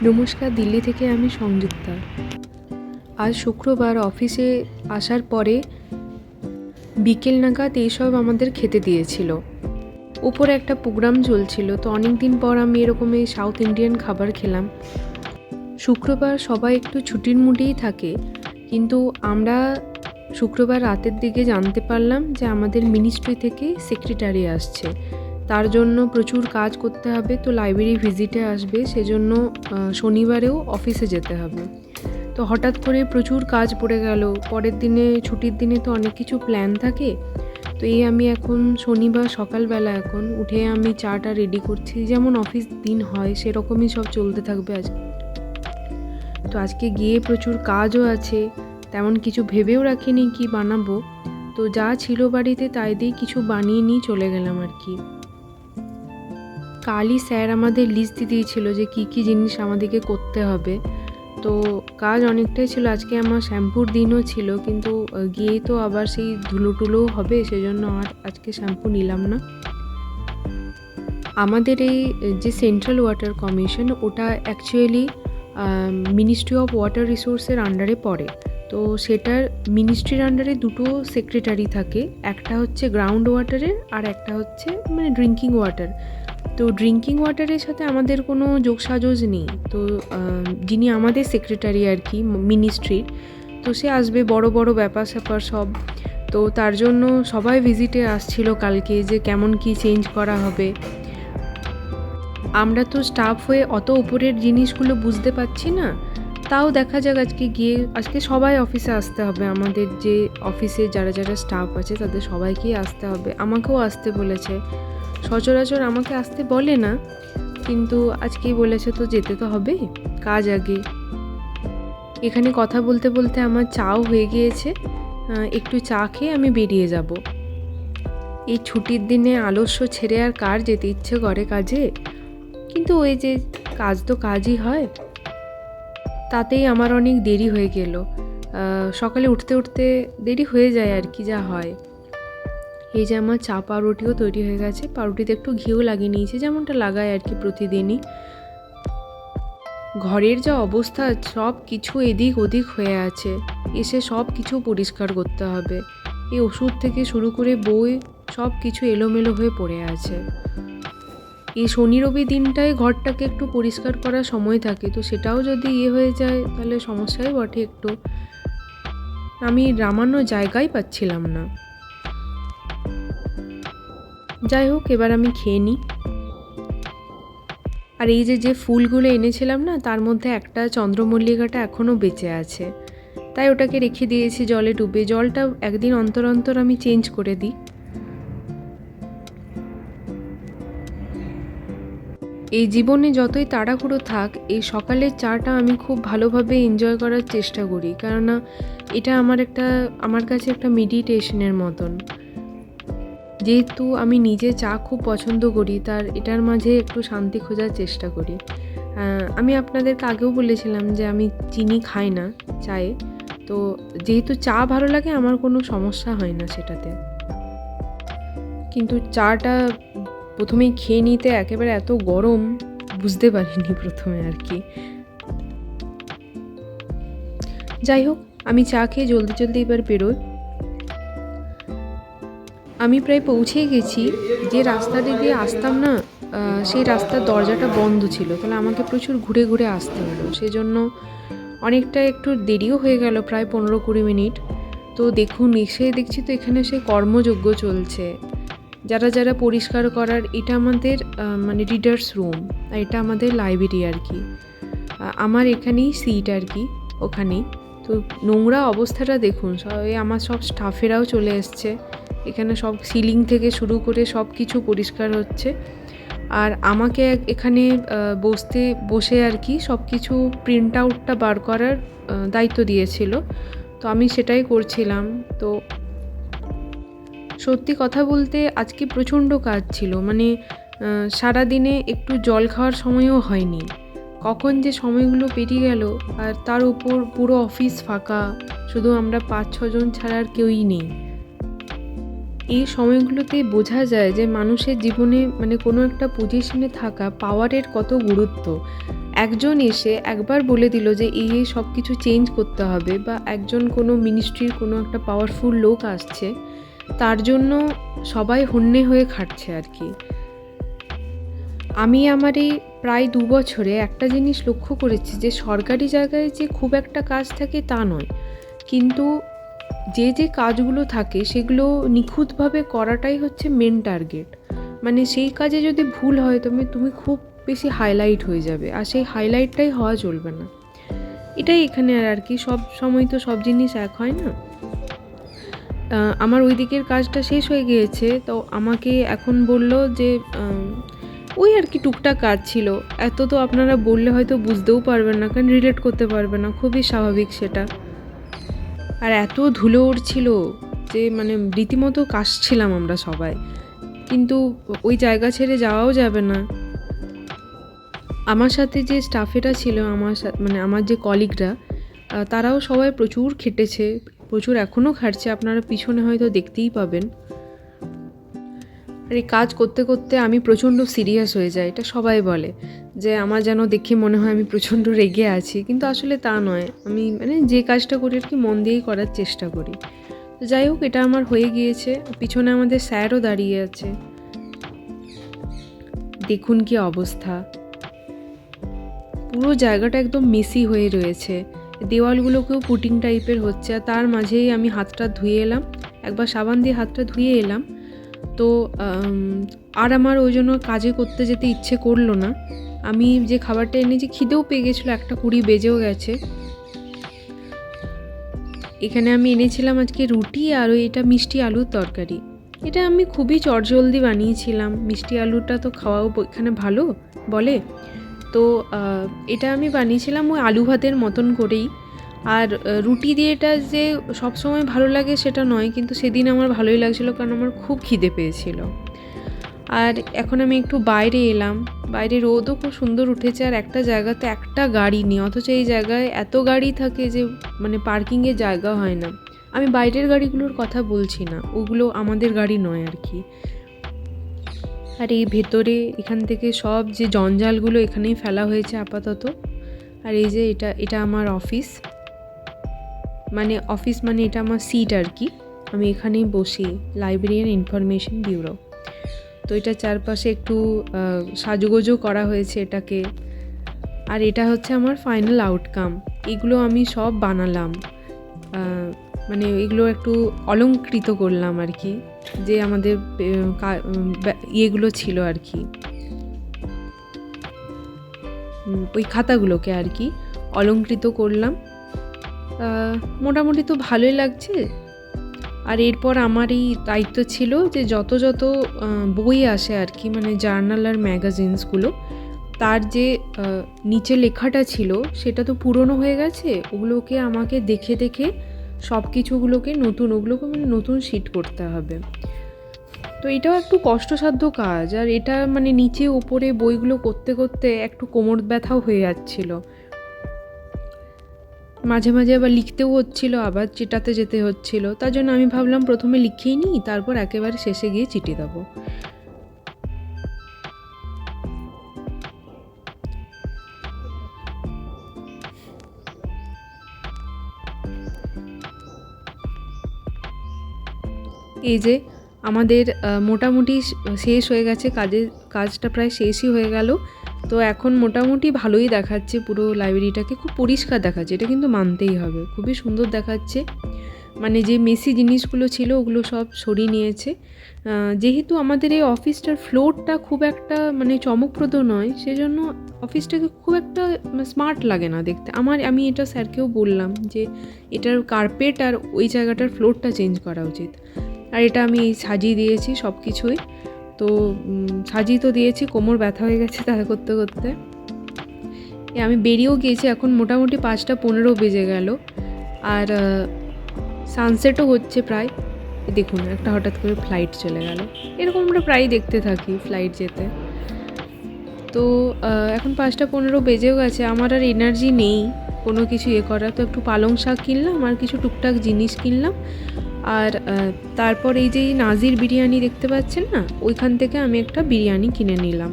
নমস্কার, দিল্লি থেকে আমি সংযুক্তা। আজ শুক্রবার অফিসে আসার পরে বিকেল নাগাদ এইসব আমাদের খেতে দিয়েছিল। উপরে একটা প্রোগ্রাম চলছিল, তো অনেক দিন পর আমি এরকম এই সাউথ ইন্ডিয়ান খাবার খেলাম। শুক্রবার সবাই একটু ছুটির মুডেই থাকে, কিন্তু আমরা শুক্রবার রাতের দিকে জানতে পারলাম যে আমাদের মিনিস্ট্রি থেকে সেক্রেটারি আসছে। তার জন্য প্রচুর কাজ করতে হবে, তো লাইব্রেরি ভিজিটে আসবে, সেজন্য শনিবারেও অফিসে যেতে হবে। তো হঠাৎ করে প্রচুর কাজ পড়ে গেল। পরের দিনে ছুটির দিনে তো অনেক কিছু প্ল্যান থাকে। তো আমি এখন শনিবার সকালবেলা এখন উঠে আমি চাটা রেডি করছি, যেমন অফিস দিন হয় সেরকমই সব চলতে থাকবে আজকে। তো আজকে গিয়ে প্রচুর কাজও আছে, তেমন কিছু ভেবেও রাখিনি কি বানাবো। তো যা ছিল বাড়িতে তাই দিয়ে কিছু বানিয়ে নিয়ে চলে গেলাম আর কি। কালই স্যার আমাদের লিস্ট দিয়ে দিয়েছিল যে কী কী জিনিস আমাদেরকে করতে হবে। তো কাজ অনেকটাই ছিল। আজকে আমার শ্যাম্পুর দিনও ছিল, কিন্তু গিয়ে তো আবার সেই ধুলোটুলোও হবে, সেজন্য আর আজকে শ্যাম্পু নিলাম না। আমাদের এই যে সেন্ট্রাল ওয়াটার কমিশন, ওটা অ্যাকচুয়ালি মিনিস্ট্রি অফ ওয়াটার রিসোর্সের আন্ডারে পড়ে। তো সেটার মিনিস্ট্রির আন্ডারে দুটো সেক্রেটারি থাকে, একটা হচ্ছে গ্রাউন্ড ওয়াটারের আর একটা হচ্ছে ড্রিঙ্কিং ওয়াটার। তো ড্রিঙ্কিং ওয়াটারের সাথে আমাদের কোনো যোগসাজশ নেই। তো যিনি আমাদের সেক্রেটারি আর কি মিনিস্ট্রির, তো সে আসবে, বড় বড় ব্যাপার স্যাপার সব। তো তার জন্য সবাই ভিজিটে আসছিল কালকে, যে কেমন কি চেঞ্জ করা হবে। আমরা তো স্টাফ হয়ে অত উপরের জিনিসগুলো বুঝতে পারছি না, তাও দেখা যাক আজকে গিয়ে। আজকে সবাই অফিসে আসতে হবে, আমাদের যে অফিসে যারা যারা স্টাফ আছে তাদের সবাইকেই আসতে হবে। আমাকেও আসতে বলেছে। সচরাচর আমাকে আসতে বলে না, কিন্তু আজকেই বলেছে, তো যেতে তো হবে, কাজ আগে। এখানে কথা বলতে বলতে আমার চাও হয়ে গিয়েছে, একটু চা খেয়ে আমি বেরিয়ে যাব। এই ছুটির দিনে আলস্য ছেড়ে আর কার যেতে ইচ্ছে করে কাজে, কিন্তু ওই যে কাজ তো কাজই হয়। তাতেই আমার অনেক দেরি হয়ে গেল। সকালে উঠতে উঠতে দেরি হয়ে যায় আর কি, যা হয়। এই যে আমার চা পাউরুটিও তৈরি হয়ে গেছে। পাউরুটিতে একটু ঘিও লাগিয়ে নিয়েছি, যেমনটা লাগায় আর কি প্রতিদিনই। ঘরের যা অবস্থা, সব কিছু এদিক ওদিক হয়ে আছে, এসে সব কিছু পরিষ্কার করতে হবে। এই ওষুধ থেকে শুরু করে বই সব কিছু এলোমেলো হয়ে পড়ে আছে। এই শনি রবি দিনটায় ঘরটাকে একটু পরিষ্কার করার সময় থাকে, তো সেটাও যদি হয়ে যায় তাহলে সমস্যাই বটে একটু। আমি নামানোর জায়গাই পাচ্ছিলাম না। যাই হোক, এবার আমি খেয়ে নিই। আর এই যে ফুলগুলো এনেছিলাম না, তার মধ্যে একটা চন্দ্রমল্লিকাটা এখনও বেঁচে আছে, তাই ওটাকে রেখে দিয়েছি জলে ডুবে। জলটা একদিন অন্তর অন্তর আমি চেঞ্জ করে দিই। এই জীবনে যতই তাড়াহুড়ো থাক, এই সকালের চাটা আমি খুব ভালোভাবে এনজয় করার চেষ্টা করি, কেননা এটা আমার কাছে একটা মেডিটেশনের মতন। যেহেতু আমি নিজে চা খুব পছন্দ করি, এটার মাঝে একটু শান্তি খোঁজার চেষ্টা করি। আমি আপনাদেরকে আগেও বলেছিলাম যে আমি চিনি খাই না চায়ে, তো যেহেতু চা ভালো লাগে আমার কোনো সমস্যা হয় না সেটাতে। কিন্তু চাটা প্রথমেই খেয়ে নিতে একেবারে এত গরম, বুঝতে পারিনি প্রথমে আর কি। যাই হোক, আমি চা খেয়ে জলদি জলদি এবার বেরোই। আমি প্রায় পৌঁছেই গেছি। যে রাস্তাটা দিয়ে আসতাম না, সেই রাস্তার দরজাটা বন্ধ ছিল, তাহলে আমাকে প্রচুর ঘুরে ঘুরে আসতে হলো। সেজন্য অনেকটা একটু দেরিও হয়ে গেল, প্রায় 15-20 মিনিট। তো দেখুন, এসে দেখছি তো এখানে সেই কর্মযজ্ঞ চলছে। যারা যারা পরিষ্কার করার, এটা আমাদের রিডার্স রুম, আর এটা আমাদের লাইব্রেরি আর কি। আমার এখানেই সিট আর কি, ওখানেই। তো নোংরা অবস্থাটা দেখুন, আমার সব স্টাফেরাও চলে এসছে। এখানে সব সিলিং থেকে শুরু করে সব কিছু পরিষ্কার হচ্ছে। আর আমাকে এখানে বসে আর কি সব কিছু প্রিন্ট আউটটা বার করার দায়িত্ব দিয়েছিল, তো আমি সেটাই করছিলাম। তো সত্যি কথা বলতে আজকে প্রচণ্ড কাজ ছিল, সারাদিনে একটু জল খাওয়ার সময়ও হয়নি। কখন যে সময়গুলো পেরিয়ে গেল, আর তার উপর পুরো অফিস ফাঁকা, শুধু আমরা 5-6 জন ছাড়া আর কেউই নেই। এই সময়গুলোতে বোঝা যায় যে মানুষের জীবনে কোনো একটা পজিশনে থাকা, পাওয়ারের কত গুরুত্ব। একজন এসে একবার বলে দিল যে এই সব কিছু চেঞ্জ করতে হবে, বা একজন কোনো মিনিস্ট্রির কোনো একটা পাওয়ারফুল লোক আসছে, তার জন্য সবাই হন্যে হয়ে খাটছে আর কি। আমি আমার এই প্রায় 2 বছরে একটা জিনিস লক্ষ্য করেছি যে সরকারি জায়গায় যে খুব একটা কাজ থাকে তা নয়, কিন্তু যে যে কাজগুলো থাকে সেগুলো নিখুঁতভাবে করাটাই হচ্ছে মেন টার্গেট। মানে সেই কাজে যদি ভুল হয় তুমি খুব বেশি হাইলাইট হয়ে যাবে, আর সেই হাইলাইটটাই হওয়া চলবে না। এটাই এখানে আর কি, সব সময় তো সব জিনিস এক হয় না। আমার ওই দিকের কাজটা শেষ হয়ে গিয়েছে, তো আমাকে এখন বলল যে ওই আর কি টুকটাক কাজ ছিল। এত তো আপনারা বললে হয়তো বুঝতেও পারবেন না, কারণ রিলেট করতে পারবে না, খুবই স্বাভাবিক সেটা। আর এত ধুলো উড়ছিল যে মানে রীতিমতো কাশছিলাম আমরা সবাই, কিন্তু ওই জায়গা ছেড়ে যাওয়াও যাবে না। আমার সাথে যে স্টাফেরা ছিল, আমার যে কলিগরা, তারাও সবাই প্রচুর খেটেছে, প্রচুর এখনও খাটছে, আপনারা পিছনে হয়তো দেখতেই পাবেন। আর এই কাজ করতে করতে আমি প্রচণ্ড সিরিয়াস হয়ে যাই, এটা সবাই বলে যে আমার যেন দেখে মনে হয় আমি প্রচণ্ড রেগে আছি, কিন্তু আসলে তা নয়। আমি মানে যে কাজটা করি আর কি মন দিয়েই করার চেষ্টা করি। তো যাই হোক, এটা আমার হয়ে গিয়েছে। পিছনে আমাদের স্যারও দাঁড়িয়ে আছে, দেখুন কি অবস্থা, পুরো জায়গাটা একদম মেসি হয়ে রয়েছে, দেওয়ালগুলোকেও পুটিং টাইপের হচ্ছে। আর তার মাঝেই আমি হাতটা ধুয়ে এলাম, একবার সাবান দিয়ে হাতটা ধুয়ে এলাম। তো আর আমার ওই জন্য কাজে করতে যেতে ইচ্ছে করলো না। আমি যে খাবারটা এনেছি খিদেও পেয়ে গেছিলো, 1:20 বেজেও গেছে। এখানে আমি এনেছিলাম আজকে রুটি আর এটা মিষ্টি আলুর তরকারি। এটা আমি খুবই চটজলদি বানিয়েছিলাম, মিষ্টি আলুটা তো খাওয়াও এখানে ভালো বলে। তো এটা আমি বানিয়েছিলাম ওই আলু ভাতের মতন করেই। আর রুটি দিয়ে এটা যে সবসময় ভালো লাগে সেটা নয়, কিন্তু সেদিন আমার ভালোই লাগছিলো, কারণ আমার খুব খিদে পেয়েছিল। আর এখন আমি একটু বাইরে এলাম, বাইরে রোদও খুব সুন্দর উঠেছে। আর একটা জায়গাতে একটা গাড়ি নেই, অথচ এই জায়গায় এত গাড়ি থাকে যে মানে পার্কিংয়ের জায়গা হয় না। আমি বাইরের গাড়িগুলোর কথা বলছি না, ওগুলো আমাদের গাড়ি নয় আর কি। আর এই ভেতরে এখান থেকে সব যে জঞ্জালগুলো এখানেই ফেলা হয়েছে আপাতত। আর এই যে এটা আমার অফিস, মানে এটা আমার সিট আর কি, আমি এখানেই বসি, লাইব্রেরিয়ান ইনফরমেশন ব্যুরো। তো এটা চারপাশে একটু সাজুগুজু করা হয়েছে এটাকে। আর এটা হচ্ছে আমার ফাইনাল আউটকাম। এগুলো আমি সব বানালাম, মানে এগুলো একটু অলংকৃত করলাম আর কি, যে আমাদের ইয়েগুলো ছিল আর কি, ওই খাতাগুলোকে আর কি অলংকৃত করলাম। মোটামুটি তো ভালোই লাগছে। আর এরপর আমার এই দায়িত্ব ছিল যে যত বই আসে আর কি, মানে জার্নাল আর ম্যাগাজিনসগুলো, তার যে নিচে লেখাটা ছিল সেটা তো পুরনো হয়ে গেছে, ওগুলোকে আমাকে দেখে দেখে সব কিছুগুলোকে ওগুলোকে মানে নতুন শিট করতে হবে। তো এটাও একটু কষ্টসাধ্য কাজ। আর এটা মানে নিচে ওপরে বইগুলো করতে করতে একটু কোমর ব্যথাও হয়ে যাচ্ছিলো, মাঝে মাঝে আবার লিখতেও হচ্ছিলো, আবার চিটাতে যেতে হচ্ছিলো। তার জন্য আমি ভাবলাম প্রথমে লিখেই নিই, তারপর একেবারে শেষে গিয়ে চিঠি দেবো। এই যে আমাদের মোটামুটি শেষ হয়ে গেছে, কাজটা প্রায় শেষই হয়ে গেল। তো এখন মোটামুটি ভালোই দেখাচ্ছে, পুরো লাইব্রেরিটাকে খুব পরিষ্কার দেখাচ্ছে, এটা কিন্তু মানতেই হবে, খুবই সুন্দর দেখাচ্ছে। মানে যে মেসি জিনিসগুলো ছিল ওগুলো সব সরিয়ে নিয়েছে। যেহেতু আমাদের এই অফিসটার ফ্লোরটা খুব একটা মানে চমকপ্রদ নয়, সেজন্য অফিসটাকে খুব একটা স্মার্ট লাগে না দেখতে। আমি এটা স্যারকেও বললাম যে এটার কার্পেট আর ওই জায়গাটার ফ্লোরটা চেঞ্জ করা উচিত। আর এটা আমি সাজিয়ে দিয়েছি সব কিছুই। তো সাজিয়ে তো দিয়েছি, কোমর ব্যথা হয়ে গেছে তা করতে করতে। আমি বেরিয়েও গিয়েছি, এখন মোটামুটি 5:15 বেজে গেল। আর সানসেটও হচ্ছে প্রায়। দেখুন একটা হঠাৎ করে ফ্লাইট চলে গেল, এরকম আমরা প্রায়ই দেখতে থাকি ফ্লাইট যেতে। তো এখন 5:15 বেজেও গেছে, আমার আর এনার্জি নেই কোনো কিছু করা। তো একটু পালং শাক কিনলাম আর কিছু টুকটাক জিনিস কিনলাম। আর তারপর এই যে নাজির বিরিয়ানি দেখতে পাচ্ছেন না, ওইখান থেকে আমি একটা বিরিয়ানি কিনে নিলাম।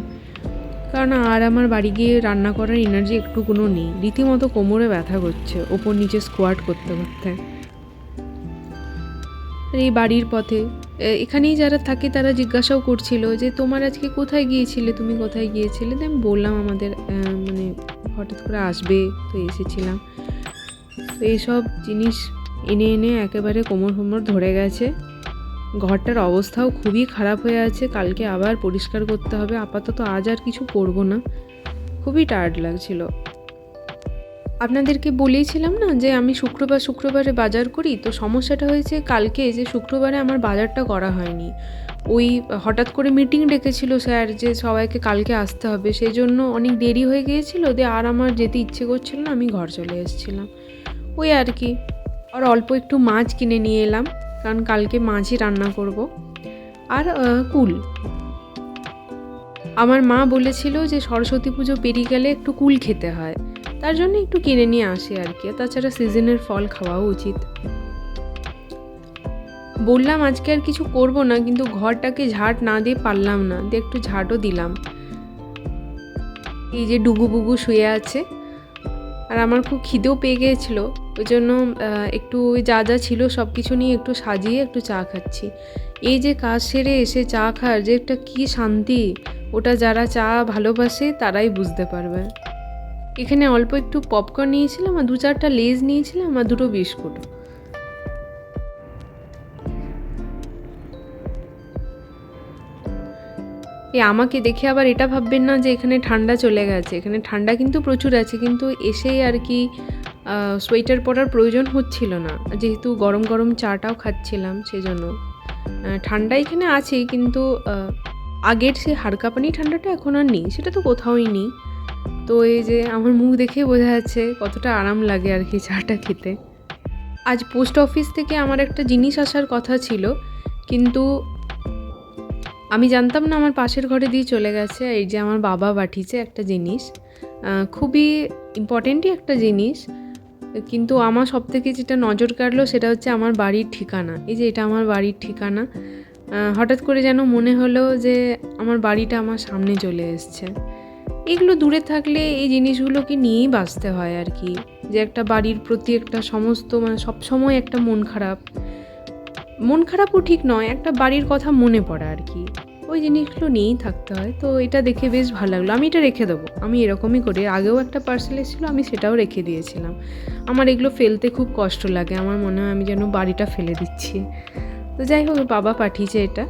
কারণ আর আমার বাড়ি গিয়ে রান্না করার এনার্জি একটুকুনো নেই, রীতিমতো কোমরে ব্যথা করছে ওপর নিচে স্কোয়াট করতে করতে। এই বাড়ির পথে এখানেই যারা থাকে তারা জিজ্ঞাসাও করছিল যে তোমার আজকে কোথায় গিয়েছিলে, তুমি কোথায় গিয়েছিলে। তো আমি বললাম আমাদের মানে হঠাৎ করে আসবে তো এসেছিলাম। তো এইসব জিনিস এনে এনে একেবারে কোমর ধরে গেছে। ঘরটার অবস্থাও খুবই খারাপ হয়ে আছে, কালকে আবার পরিষ্কার করতে হবে। আপাতত আজ আর কিছু করব না, খুবই টায়ার্ড লাগছিল। আপনাদেরকে বলেইছিলাম না যে আমি শুক্রবারে বাজার করি। তো সমস্যাটা হয়েছে কালকে যে শুক্রবারে আমার বাজারটা করা হয়নি। ওই হঠাৎ করে মিটিং ডেকেছিল স্যার যে সবাইকে কালকে আসতে হবে, সেই জন্য অনেক দেরি হয়ে গিয়েছিল। দিয়ে আর আমার যেতে ইচ্ছে করছিল না, আমি ঘর চলে এসেছিলাম ওই আর কি। আর অল্প একটু মাছ কিনে নিয়ে এলাম, কারণ কালকে মাছই রান্না করব। আর কুল, আমার মা বলেছিল যে সরস্বতী পুজো পেরিয়ে গেলে একটু কুল খেতে হয়, তার জন্য একটু কিনে নিয়ে আসি আর কি। তাছাড়া সিজনের ফল খাওয়াও উচিত। বললাম আজকে আর কিছু করব না, কিন্তু ঘরটাকে ঝাঁট না দিয়ে পারলাম না, দিয়ে একটু ঝাঁটও দিলাম। এই যে ডুগু শুয়ে আছে, আর আমার খুব খিদেও পেয়ে গিয়েছিলো, ওই জন্য একটু যা যা ছিল সব কিছু নিয়ে একটু সাজিয়ে একটু চা খাচ্ছি। এই যে কাজ সেরে এসে চা খাওয়ার যে একটা কী শান্তি, ওটা যারা চা ভালোবাসে তারাই বুঝতে পারবে। এখানে অল্প একটু পপকর্ন নিয়েছিলাম, আর 2-4টা লেজ নিয়েছিলাম, আর 2টো বিস্কুট। আমাকে দেখে আবার এটা ভাববেন না যে এখানে ঠান্ডা চলে গেছে, এখানে ঠান্ডা কিন্তু প্রচুর আছে, কিন্তু এসেই আর কি সোয়েটার পরার প্রয়োজন হচ্ছিল না, যেহেতু গরম গরম চাটাও খাচ্ছিলাম সেজন্য। ঠান্ডা এখানে আছেই, কিন্তু আগের সে হাড়কাঁপানি ঠান্ডাটা এখন আর নেই, সেটা তো কোথাওই নেই। তো এই যে আমার মুখ দেখে বোঝা যাচ্ছে কতটা আরাম লাগে আর কি চাটা খেতে। আজ পোস্ট অফিস থেকে আমার একটা জিনিস আসার কথা ছিল, কিন্তু আমি জানতাম না, আমার পাশের ঘরে দিয়ে চলে গেছে। এই যে আমার বাবা পাঠিয়েছে একটা জিনিস, খুবই ইম্পর্টেন্টই একটা জিনিস, কিন্তু আমার সবথেকে যেটা নজর কাড়লো সেটা হচ্ছে আমার বাড়ির ঠিকানা। এই যে এটা আমার বাড়ির ঠিকানা। হঠাৎ করে যেন মনে হলো যে আমার বাড়িটা আমার সামনে চলে এসছে। এগুলো দূরে থাকলে এই জিনিসগুলোকে নিয়েই বাঁচতে হয় আর কি, যে একটা বাড়ির প্রতি একটা সমস্ত মানে সবসময় একটা মন খারাপও ঠিক নয়, একটা বাড়ির কথা মনে পড়ে আর কি, ওই জিনিসগুলো নিয়েই থাকতে হয়। তো এটা দেখে বেশ ভালো লাগলো। আমি এটা রেখে দেবো, আমি এরকমই করি। আগেও একটা পার্সেল এসেছিলো, আমি সেটাও রেখে দিয়েছিলাম। আমার এগুলো ফেলতে খুব কষ্ট লাগে, আমার মনে হয় আমি যেন বাড়িটা ফেলে দিচ্ছি। তো যাই হোক, বাবা পাঠিয়েছে এটা।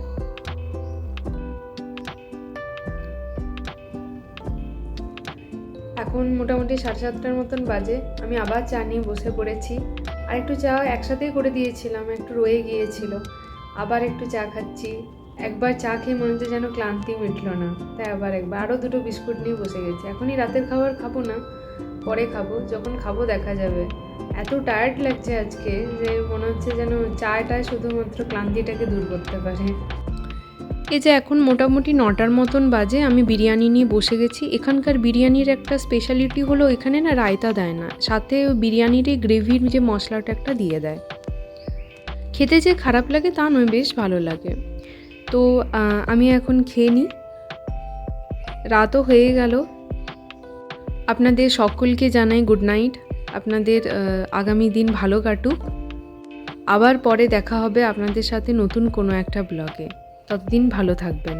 এখন মোটামুটি 7:30টার মতন বাজে, আমি আবার চা নিয়ে বসে পড়েছি। আর একটু চা একসাথেই করে দিয়েছিলাম, একটু রয়ে গিয়েছিল, আবার একটু চা খাচ্ছি। একবার চা খেয়ে মনে হচ্ছে যেন ক্লান্তি মিটল না, তাই আবার আরও 2টো বিস্কুট নিয়ে বসে গেছি। এখনই রাতের খাবার খাবো না, পরে খাবো, যখন খাবো দেখা যাবে। এত টায়ার্ড লাগছে আজকে যে মনে হচ্ছে যেন চাটায় শুধুমাত্র ক্লান্তিটাকে দূর করতে পারে। এই যে এখন মোটামুটি 9টার মতন বাজে, আমি বিরিয়ানি নিয়ে বসে গেছি। এখানকার বিরিয়ানির একটা স্পেশালিটি হলো এখানে না রায়তা দেয় না, সাথে বিরিয়ানির এই গ্রেভির যে মশলাটা একটা দিয়ে দেয়। খেতে যে খারাপ লাগে তা নয়, বেশ ভালো লাগে। তো আমি এখন খেয়ে নিই, রাতও হয়ে গেল। আপনাদের সকলকে জানাই গুড নাইট। আপনাদের আগামী দিন ভালো কাটুক। আবার পরে দেখা হবে আপনাদের সাথে নতুন কোনো একটা ব্লগে। ততদিন ভালো থাকবেন।